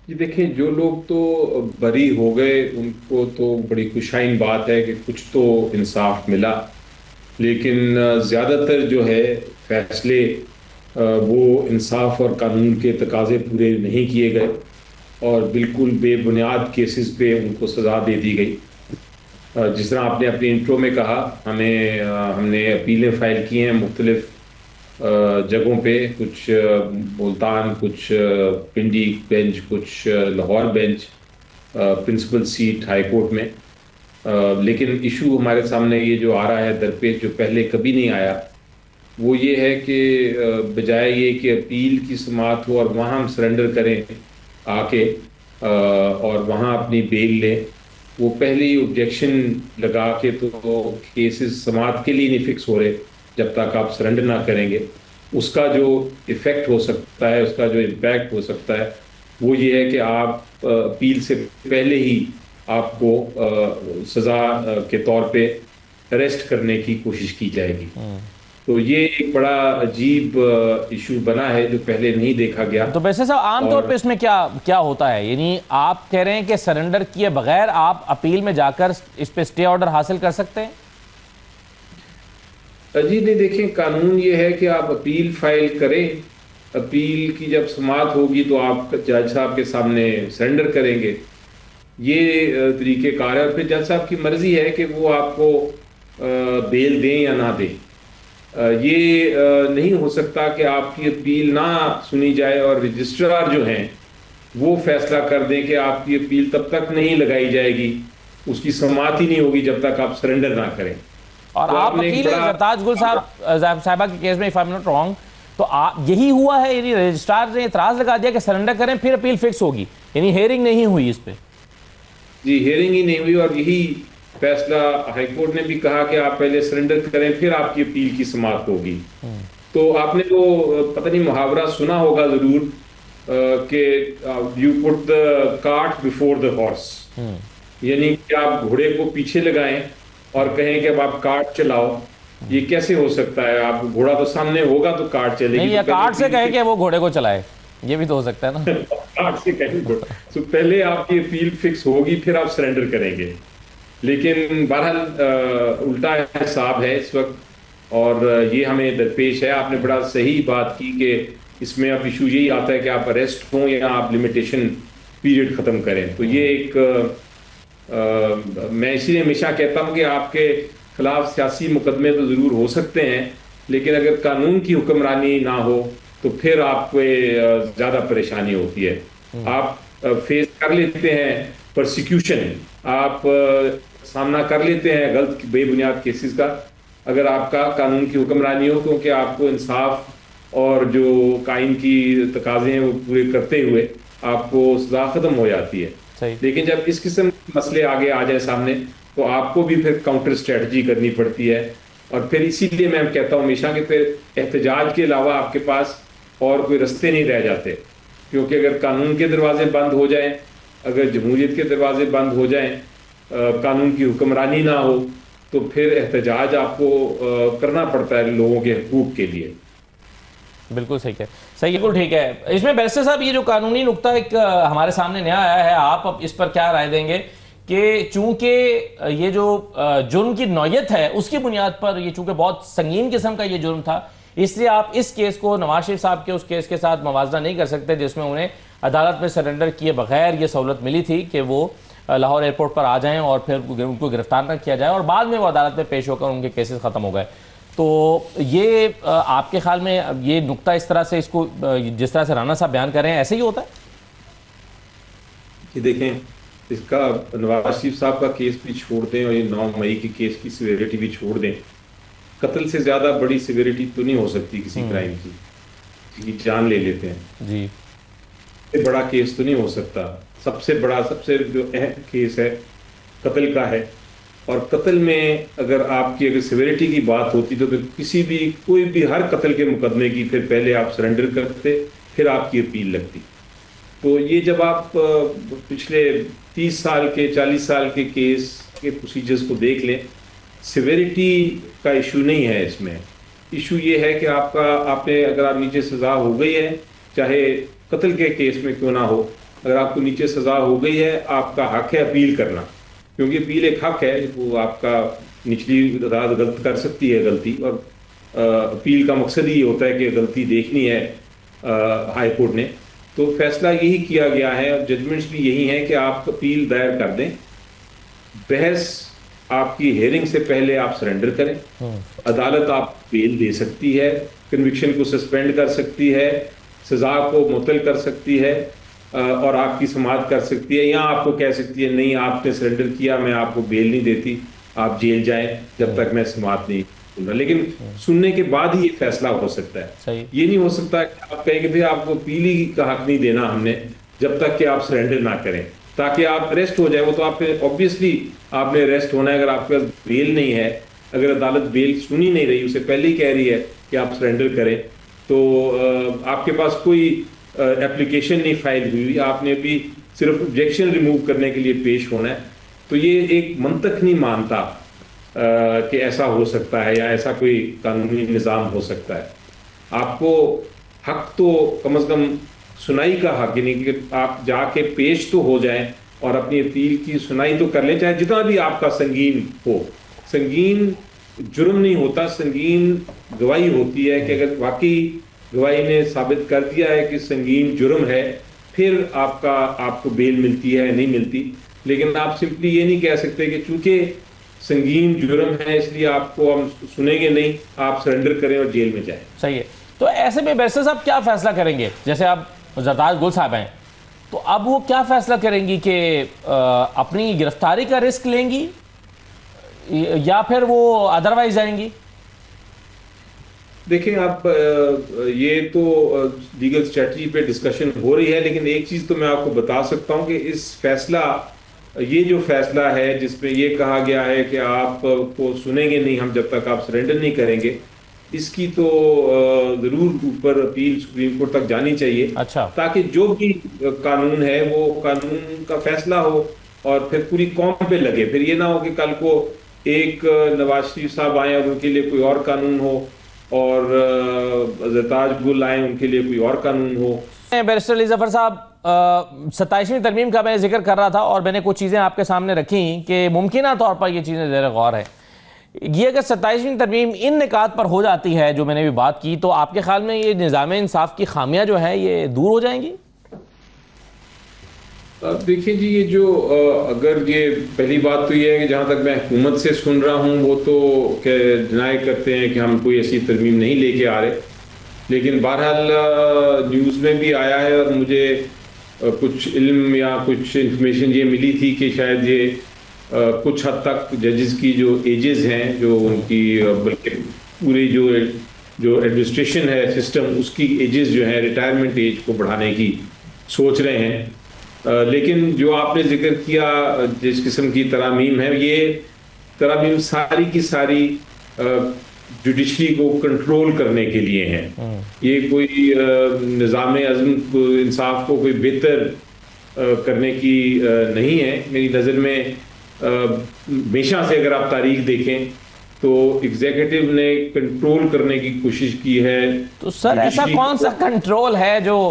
جی دیکھیں، جو لوگ تو بری ہو گئے ان کو تو بڑی خوشائن بات ہے کہ کچھ تو انصاف ملا، لیکن زیادہ تر جو ہے فیصلے وہ انصاف اور قانون کے تقاضے پورے نہیں کیے گئے، اور بالکل بے بنیاد کیسز پہ ان کو سزا دے دی گئی۔ جس طرح آپ نے اپنی انٹرو میں کہا، ہم نے اپیلیں فائل کی ہیں مختلف جگہوں پہ، کچھ ملتان، کچھ پنڈی بینچ، کچھ Lahore bench, principal seat high court میں۔ لیکن ایشو ہمارے سامنے یہ جو آ رہا ہے درپیش، جو پہلے کبھی نہیں آیا، وہ یہ ہے کہ بجائے یہ کہ اپیل کی سماعت ہو اور وہاں ہم سرنڈر کریں آ کے اور وہاں اپنی بیل لیں، وہ پہلے ہی آبجیکشن لگا کے تو کیسز سماعت کے لیے نہیں فکس ہو رہے جب تک آپ سرنڈر نہ کریں گے۔ اس کا جو ایفیکٹ ہو سکتا ہے، اس کا جو امپیکٹ ہو سکتا ہے، وہ یہ ہے کہ آپ اپیل سے پہلے ہی آپ کو سزا کے طور پہ اریسٹ کرنے کی کوشش کی جائے گی۔ تو یہ ایک بڑا عجیب ایشو بنا ہے جو پہلے نہیں دیکھا گیا۔ تو بیسر صاحب عام طور اور پہ اس میں کیا ہوتا ہے؟ یعنی آپ کہہ رہے ہیں کہ سرنڈر کیے بغیر آپ اپیل میں جا کر اس پہ سٹے آرڈر حاصل کر سکتے ہیں؟ جی نہیں، دیکھیں قانون یہ ہے کہ آپ اپیل فائل کریں، اپیل کی جب سماعت ہوگی تو آپ جج صاحب کے سامنے سرنڈر کریں گے، یہ طریقہ کار ہے۔ اور پھر جج صاحب کی مرضی ہے کہ وہ آپ کو بیل دیں یا نہ دیں۔ یہ نہیں ہو سکتا کہ آپ کی اپیل نہ سنی جائے اور رجسٹرار جو ہیں وہ فیصلہ کر دیں کہ آپ کی اپیل تب تک نہیں لگائی جائے گی، اس کی سماعت ہی نہیں ہوگی جب تک آپ سرنڈر نہ کریں۔ اور تو آپ نے ایک وکیل ہیں بڑا زرتاج گل صاحبہ کے کیس میں، if I'm not wrong، تو یہی ہوا ہے؟ یعنی رجسٹرار نے اعتراض لگا دیا کہ سرنڈر کریں پھر اپیل فکس ہوگی، یعنی ہیئرنگ نہیں ہوئی اس پہ؟ جی ہیئرنگ ہی نہیں ہوئی، اور یہی فیصلہ ہائی کورٹ نے بھی کہا کہ آپ پہلے سرنڈر کریں پھر آپ کی اپیل کی سماعت ہوگی۔ تو آپ نے وہ پتہ نہیں محاورہ سنا ہوگا ضرور کہ you put the cart before the horse, یعنی کہ آپ گھوڑے کو پیچھے لگائیں اور کہیں کہ اب آپ کارٹ چلاؤ۔ یہ کیسے ہو سکتا ہے؟ آپ گھوڑا تو سامنے ہوگا تو کارٹ چلے نہیں، گی، یا تو پہلے کارٹ سے اپیل کہیں کہ وہ گھوڑے کو چلائے، یہ بھی تو ہو سکتا ہے نا۔ کارٹ سے کہیں گے تو پہلے آپ کی اپیل فکس ہوگی پھر آپ سرنڈر کریں گے۔ لیکن بہرحال الٹا حساب ہے اس وقت، اور یہ ہمیں درپیش ہے۔ آپ نے بڑا صحیح بات کی کہ اس میں اب ایشو یہی آتا ہے کہ آپ اریسٹ ہوں یا آپ لمیٹیشن پیریڈ ختم کریں۔ تو یہ ایک میں اسی لیے ہمیشہ کہتا ہوں کہ آپ کے خلاف سیاسی مقدمے تو ضرور ہو سکتے ہیں، لیکن اگر قانون کی حکمرانی نہ ہو تو پھر آپ کو زیادہ پریشانی ہوتی ہے۔ آپ فیس کر لیتے ہیں پرسیکیوشن، آپ سامنا کر لیتے ہیں غلط بے بنیاد کیسز کا، اگر آپ کا قانون کی حکمرانی ہو، کیونکہ آپ کو انصاف اور جو قائم کی تقاضے ہیں وہ پورے کرتے ہوئے آپ کو سزا ختم ہو جاتی ہے۔ صحیح۔ لیکن جب اس قسم کے مسئلے آگے آ جائے سامنے تو آپ کو بھی پھر کاؤنٹر اسٹریٹجی کرنی پڑتی ہے، اور پھر اسی لیے میں کہتا ہوں ہمیشہ کہ پھر احتجاج کے علاوہ آپ کے پاس اور کوئی رستے نہیں رہ جاتے، کیونکہ اگر قانون کے دروازے بند ہو جائیں، اگر جمہوریت کے دروازے بند ہو جائیں، قانون کی حکمرانی نہ ہو، تو پھر احتجاج آپ کو کرنا پڑتا ہے لوگوں کے حقوق کے لیے۔ بالکل صحیح ہے، صحیح، بالکل ٹھیک ہے۔ اس میں بیرسٹر صاحب یہ جو قانونی نقطہ ایک ہمارے سامنے نیا آیا ہے، آپ اب اس پر کیا رائے دیں گے کہ چونکہ یہ جو جرم کی نوعیت ہے اس کی بنیاد پر، یہ چونکہ بہت سنگین قسم کا یہ جرم تھا، اس لیے آپ اس کیس کو نواز شریف صاحب کے اس کیس کے ساتھ موازنہ نہیں کر سکتے جس میں انہیں عدالت میں سرنڈر کیے بغیر یہ سہولت ملی تھی کہ وہ لاہور ایئرپورٹ پر آ جائیں اور پھر ان کو گرفتار نہ کیا جائے، اور بعد میں وہ عدالت میں پیش ہو کر ان کے کیسز ختم ہو گئے۔ تو یہ آپ کے خیال میں یہ نقطہ اس طرح سے، اس کو جس طرح سے رانا صاحب بیان کر رہے ہیں، ایسے ہی ہوتا ہے؟ کہ دیکھیں، اس کا نواز شریف صاحب کا کیس بھی چھوڑ دیں اور یہ 9 مئی کے کیس کی سیویریٹی بھی چھوڑ دیں، قتل سے زیادہ بڑی سیویریٹی تو نہیں ہو سکتی کسی کرائم کی، کسی کی جان لے لیتے ہیں۔ جی، بڑا کیس تو نہیں ہو سکتا۔ سب سے بڑا، سب سے جو اہم کیس ہے قتل کا ہے، اور قتل میں اگر آپ کی اگر سیویریٹی کی بات ہوتی تو پھر کسی بھی کوئی بھی ہر قتل کے مقدمے کی پھر پہلے آپ سرنڈر کرتے، پھر آپ کی اپیل لگتی۔ تو یہ جب آپ پچھلے 30 سال کے 40 سال کے کیس کے پروسیجرز کو دیکھ لیں، سیویریٹی کا ایشو نہیں ہے اس میں۔ ایشو یہ ہے کہ آپ نے اگر آپ نیچے سزا ہو گئی ہے، چاہے قتل کے کیس میں کیوں نہ ہو، اگر آپ کو نیچے سزا ہو گئی ہے، آپ کا حق ہے اپیل کرنا، کیونکہ اپیل ایک حق ہے، وہ آپ کا نچلی عدالت غلط کر سکتی ہے غلطی، اور اپیل کا مقصد ہی ہوتا ہے کہ غلطی دیکھنی ہے ہائی کورٹ نے، تو فیصلہ یہی کیا گیا ہے اور ججمنٹس بھی یہی ہیں کہ آپ اپیل دائر کر دیں، بحث آپ کی ہیئرنگ سے پہلے آپ سرنڈر کریں، عدالت آپ بیل دے سکتی ہے، کنوکشن کو سسپینڈ کر سکتی ہے، سزا کو معطل کر سکتی ہے، اور آپ کی سماعت کر سکتی ہے، یا آپ کو کہہ سکتی ہے نہیں آپ نے سرنڈر کیا، میں آپ کو بیل نہیں دیتی، آپ جیل جائیں جب تک میں سماعت نہیں سن رہا، لیکن سننے کے بعد ہی یہ فیصلہ ہو سکتا ہے۔ صحیح۔ یہ نہیں ہو سکتا کہ آپ کہیں کہ بھئی آپ کو اپیل کا حق نہیں دینا ہم نے جب تک کہ آپ سرنڈر نہ کریں، تاکہ آپ اریسٹ ہو جائے، وہ تو آپ نے اوبیسلی آپ نے اریسٹ ہونا ہے، اگر آپ کے پاس بیل نہیں ہے، اگر عدالت بیل سنی نہیں رہی، اسے پہلے ہی کہہ رہی ہے کہ آپ سرنڈر کریں، تو آپ کے پاس کوئی اپلیکیشن نہیں فائل ہوئی، آپ نے بھی صرف آبجیکشن ریموو کرنے کے لیے پیش ہونا ہے، تو یہ ایک منطق نہیں مانتا کہ ایسا ہو سکتا ہے یا ایسا کوئی قانونی نظام ہو سکتا ہے۔ آپ کو حق تو کم از کم سنائی کا حق، یعنی کہ آپ جا کے پیش تو ہو جائیں اور اپنی اپیل کی سنائی تو کر لیں، چاہے جتنا بھی آپ کا سنگین ہو۔ سنگین جرم نہیں ہوتا، سنگین گواہی ہوتی ہے، کہ اگر واقعی گواہی نے ثابت کر دیا ہے کہ سنگین جرم ہے، پھر آپ کو بیل ملتی ہے نہیں ملتی، لیکن آپ سمپلی یہ نہیں کہہ سکتے کہ چونکہ سنگین جرم ہے اس لیے آپ کو ہم سنیں گے نہیں، آپ سرنڈر کریں اور جیل میں جائیں۔ صحیح ہے۔ تو ایسے میں بیرسٹر صاحب کیا فیصلہ کریں گے؟ جیسے اب زرتاج گل صاحب ہیں، تو اب وہ کیا فیصلہ کریں گی کہ اپنی گرفتاری کا رسک لیں گی یا پھر وہ ادروائز جائیں گی؟ دیکھیں آپ، یہ تو لیگل اسٹریٹجی پہ ڈسکشن ہو رہی ہے، لیکن ایک چیز تو میں آپ کو بتا سکتا ہوں کہ اس فیصلہ، یہ جو فیصلہ ہے جس میں یہ کہا گیا ہے کہ آپ کو سنیں گے نہیں ہم جب تک آپ سرنڈر نہیں کریں گے، اس کی تو ضرور اوپر اپیل سپریم کورٹ تک جانی چاہیے، اچھا۔ تاکہ جو بھی قانون ہے وہ قانون کا فیصلہ ہو اور پھر پوری قوم پہ لگے، پھر یہ نہ ہو کہ کل کو ایک نواز شریف صاحب آئیں اور ان کے لیے کوئی اور قانون ہو، اور زرتاج گل آئیں ان کے لیے کوئی اور قانون ہو۔ بیرسٹر علی ظفر صاحب، 27ویں ترمیم کا میں ذکر کر رہا تھا اور میں نے کچھ چیزیں آپ کے سامنے رکھیں کہ ممکنہ طور پر یہ چیزیں زیر غور ہے۔ یہ اگر 27ویں ترمیم ان نکات پر ہو جاتی ہے جو میں نے بھی بات کی، تو آپ کے خیال میں یہ نظام انصاف کی خامیاں جو ہیں یہ دور ہو جائیں گی؟ دیکھیں جی، یہ جو اگر یہ پہلی بات تو یہ ہے کہ جہاں تک میں حکومت سے سن رہا ہوں وہ تو کہ ڈینائی کرتے ہیں کہ ہم کوئی ایسی ترمیم نہیں لے کے آ رہے، لیکن بہرحال نیوز میں بھی آیا ہے اور مجھے کچھ علم یا کچھ انفارمیشن یہ ملی تھی کہ شاید یہ کچھ حد تک ججز کی جو ایجز ہیں، جو ان کی بلکہ پوری جو ایڈمنسٹریشن ہے سسٹم، اس کی ایجز جو ہیں ریٹائرمنٹ ایج کو بڑھانے کی سوچ رہے ہیں، لیکن جو آپ نے ذکر کیا جس قسم کی ترامیم ہے، یہ ترامیم ساری کی ساری جوڈیشری کو کنٹرول کرنے کے لیے ہیں، یہ کوئی نظام عزم کو، انصاف کو کوئی بہتر کرنے کی نہیں ہے میری نظر میں۔ ہمیشہ سے اگر آپ تاریخ دیکھیں تو ایگزیکٹو نے کنٹرول کرنے کی کوشش کی ہے۔ تو سر ایسا کون سا کنٹرول ہے جو